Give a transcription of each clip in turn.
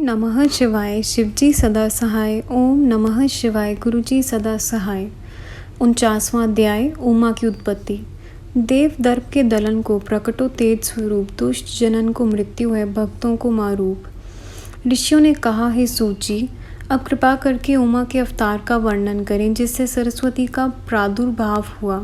नमः शिवाय शिवजी सदा सहाय। ओम नमः शिवाय गुरुजी सदा सहाय। 49वां अध्याय उमा की उत्पत्ति। देव दर्प के दलन को प्रकटो तेज स्वरूप, दुष्ट जनन को मृत्यु है, भक्तों को मारूप। ऋषियों ने कहा, हे सूची, अब कृपा करके उमा के अवतार का वर्णन करें जिससे सरस्वती का प्रादुर्भाव हुआ।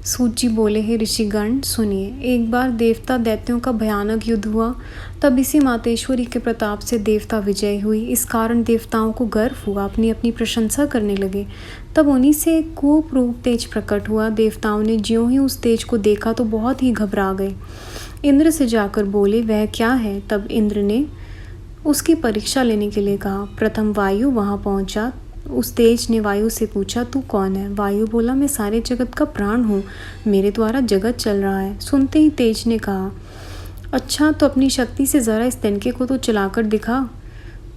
सूची बोले, हे ऋषिगण सुनिए। एक बार देवता दैत्यों का भयानक युद्ध हुआ, तब इसी मातेश्वरी के प्रताप से देवता विजय हुई। इस कारण देवताओं को गर्व हुआ, अपनी अपनी प्रशंसा करने लगे। तब उन्हीं से एक कूप रूप तेज प्रकट हुआ। देवताओं ने ज्यों ही उस तेज को देखा तो बहुत ही घबरा गए। इंद्र से जाकर बोले, वह क्या है? तब इंद्र ने उसकी परीक्षा लेने के लिए कहा। प्रथम वायु वहां पहुंचा। उस तेज ने वायु से पूछा, तू कौन है? वायु बोला, मैं सारे जगत का प्राण हूँ, मेरे द्वारा जगत चल रहा है। सुनते ही तेज ने कहा, अच्छा तो अपनी शक्ति से ज़रा इस तिनके को तो चलाकर दिखा।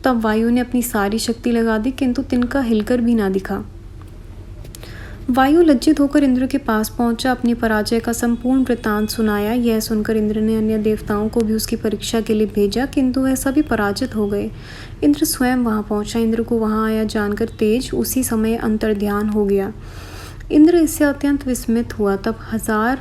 तब वायु ने अपनी सारी शक्ति लगा दी, किंतु तिनका हिलकर भी ना दिखा। वायु लज्जित होकर इंद्र के पास पहुंचा, अपनी पराजय का संपूर्ण वृत्तांत सुनाया। यह सुनकर इंद्र ने अन्य देवताओं को भी उसकी परीक्षा के लिए भेजा, किंतु वह सभी पराजित हो गए। इंद्र स्वयं वहां पहुंचा। इंद्र को वहां आया जानकर तेज उसी समय अंतर्ध्यान हो गया। इंद्र इससे अत्यंत विस्मित हुआ। तब 1000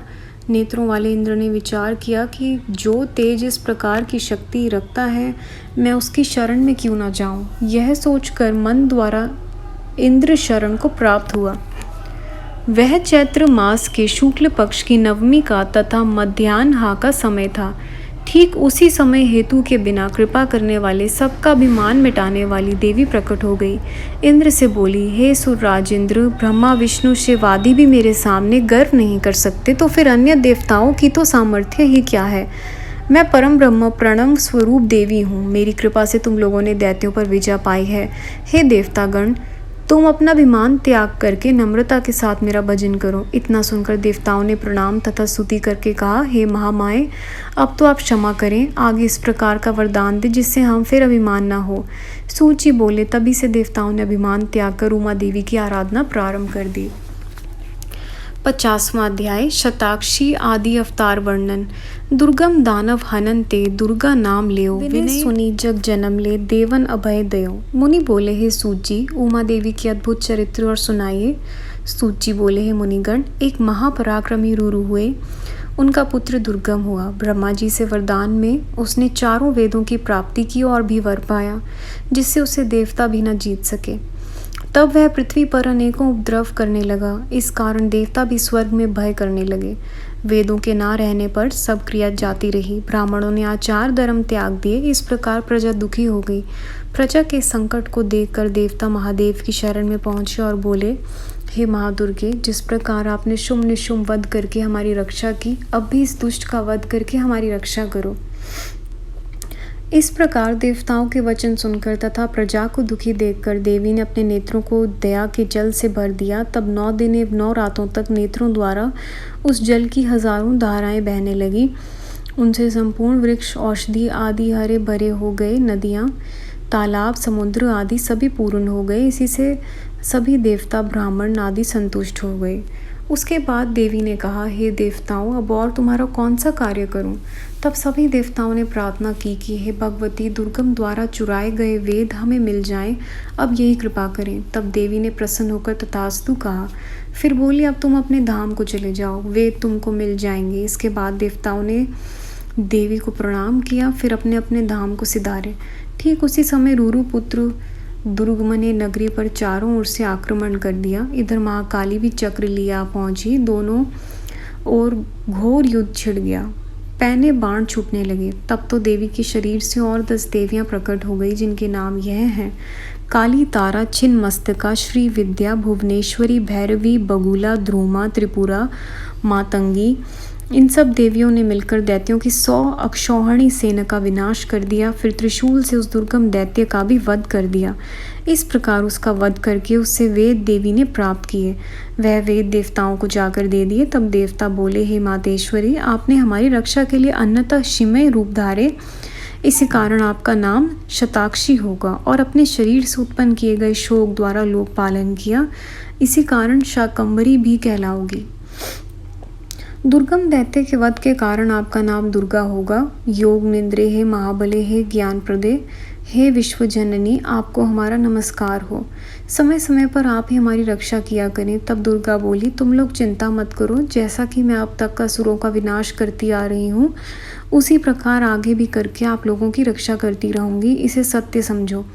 नेत्रों वाले इंद्र ने विचार किया कि जो तेज इस प्रकार की शक्ति रखता है, मैं उसकी शरण में क्यों न जाऊं। यह सोचकर मन द्वारा इंद्र शरण को प्राप्त हुआ। वह चैत्र मास के शुक्ल पक्ष की नवमी का तथा मध्याह्न का समय था। ठीक उसी समय हेतु के बिना कृपा करने वाले, सबका अभिमान मिटाने वाली देवी प्रकट हो गई। इंद्र से बोली, हे सुरराज इंद्र, ब्रह्मा विष्णु शिव आदि भी मेरे सामने गर्व नहीं कर सकते, तो फिर अन्य देवताओं की तो सामर्थ्य ही क्या है। मैं परम ब्रह्म प्रणव स्वरूप देवी हूँ। मेरी कृपा से तुम लोगों ने दैत्यों पर विजय पाई है। हे देवतागण, तुम अपना अभिमान त्याग करके नम्रता के साथ मेरा भजन करो। इतना सुनकर देवताओं ने प्रणाम तथा स्तुति करके कहा, हे महामाए, अब तो आप क्षमा करें, आगे इस प्रकार का वरदान दे जिससे हम फिर अभिमान ना हो। सूची बोले, तभी से देवताओं ने अभिमान त्याग कर उमा देवी की आराधना प्रारंभ कर दी। 50वां अध्याय शताक्षी आदि अवतार वर्णन। दुर्गम दानव हनन ते दुर्गा नाम लेओ, विनय सुनी जग जन्म ले, देवन अभय दयो। मुनि बोले, हे सूची, उमा देवी की अद्भुत चरित्र और सुनाइए। सूची बोले, हे मुनिगण, एक महापराक्रमी रुरु हुए। उनका पुत्र दुर्गम हुआ। ब्रह्मा जी से वरदान में उसने 4 वेदों की प्राप्ति की और भी वर पाया, जिससे उसे देवता भी न जीत सके। तब वह पृथ्वी पर अनेकों उपद्रव करने लगा। इस कारण देवता भी स्वर्ग में भय करने लगे। वेदों के ना रहने पर सब क्रिया जाती रही। ब्राह्मणों ने आचार धर्म त्याग दिए। इस प्रकार प्रजा दुखी हो गई। प्रजा के संकट को देखकर देवता महादेव की शरण में पहुंचे और बोले, हे महादुर्गे, जिस प्रकार आपने शुंभ निशुंभ वध करके हमारी रक्षा की, अब भी इस दुष्ट का वध करके हमारी रक्षा करो। इस प्रकार देवताओं के वचन सुनकर तथा प्रजा को दुखी देखकर देवी ने अपने नेत्रों को दया के जल से भर दिया। तब 9 दिन एवं 9 रातों तक नेत्रों द्वारा उस जल की हजारों धाराएं बहने लगी। उनसे संपूर्ण वृक्ष, औषधि आदि हरे भरे हो गए। नदियाँ, तालाब, समुद्र आदि सभी पूर्ण हो गए। इसी से सभी देवता, ब्राह्मण आदि संतुष्ट हो गए। उसके बाद देवी ने कहा, हे देवताओं, अब और तुम्हारा कौन सा कार्य करूं? तब सभी देवताओं ने प्रार्थना की कि हे भगवती, दुर्गम द्वारा चुराए गए वेद हमें मिल जाएं, अब यही कृपा करें। तब देवी ने प्रसन्न होकर तथास्तु कहा। फिर बोली, अब तुम अपने धाम को चले जाओ, वेद तुमको मिल जाएंगे। इसके बाद देवताओं ने देवी को प्रणाम किया, फिर अपने अपने धाम को सिधारे। ठीक उसी समय रुरु पुत्र दुर्गम ने नगरी पर चारों ओर से आक्रमण कर दिया। इधर महाकाली भी चक्र लिया पहुंची। दोनों ओर घोर युद्ध छिड़ गया। पैने बाण छूटने लगे। तब तो देवी के शरीर से और 10 देवियां प्रकट हो गई, जिनके नाम यह हैं, काली, तारा, छिन्नमस्तका, श्री विद्या, भुवनेश्वरी, भैरवी, बगुला, ध्रुमा, त्रिपुरा, मातंगी। इन सब देवियों ने मिलकर दैत्यों की 100 अक्षौहिणी सेना का विनाश कर दिया। फिर त्रिशूल से उस दुर्गम दैत्य का भी वध कर दिया। इस प्रकार उसका वध करके उससे वेद देवी ने प्राप्त किए। वह वेद देवताओं को जाकर दे दिए। तब देवता बोले, हे मातेश्वरी, आपने हमारी रक्षा के लिए अन्यतः शिमय रूप धारे, इसी कारण आपका नाम शताक्षी होगा। और अपने शरीर से उत्पन्न किए गए शोक द्वारा लोक पालन किया, इसी कारण शाकंभरी भी कहलाओगी। दुर्गम दैत्य के वध के कारण आपका नाम दुर्गा होगा। योग निंद्रे हे महाबले हे ज्ञान प्रदे हे विश्व जननी, आपको हमारा नमस्कार हो। समय समय पर आप ही हमारी रक्षा किया करें। तब दुर्गा बोली, तुम लोग चिंता मत करो, जैसा कि मैं अब तक असुरों का विनाश करती आ रही हूँ, उसी प्रकार आगे भी करके आप लोगों की रक्षा करती रहूँगी। इसे सत्य समझो।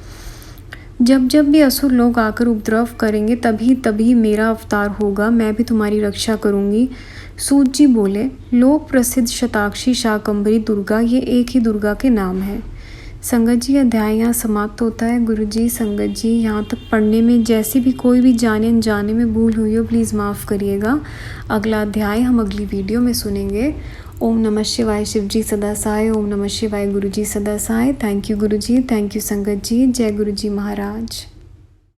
जब जब भी असुर लोग आकर उपद्रव करेंगे, तभी तभी मेरा अवतार होगा, मैं भी तुम्हारी रक्षा करूँगी। सूत जी बोले, लोक प्रसिद्ध शताक्षी शाकंभरी दुर्गा, ये एक ही दुर्गा के नाम है। संगत जी, अध्याय यहाँ समाप्त होता है। गुरु जी, संगत जी, यहाँ तक पढ़ने में जैसी भी कोई भी जाने अनजाने में भूल हुई हो, प्लीज़ माफ़ करिएगा। अगला अध्याय हम अगली वीडियो में सुनेंगे। ओम नमः शिवाय। शिव जी सदा सहाय। ओम नमः शिवाय। गुरु जी सदा सहाय। Thank you Guru ji, thank you संगत जी। जय गुरु जी महाराज।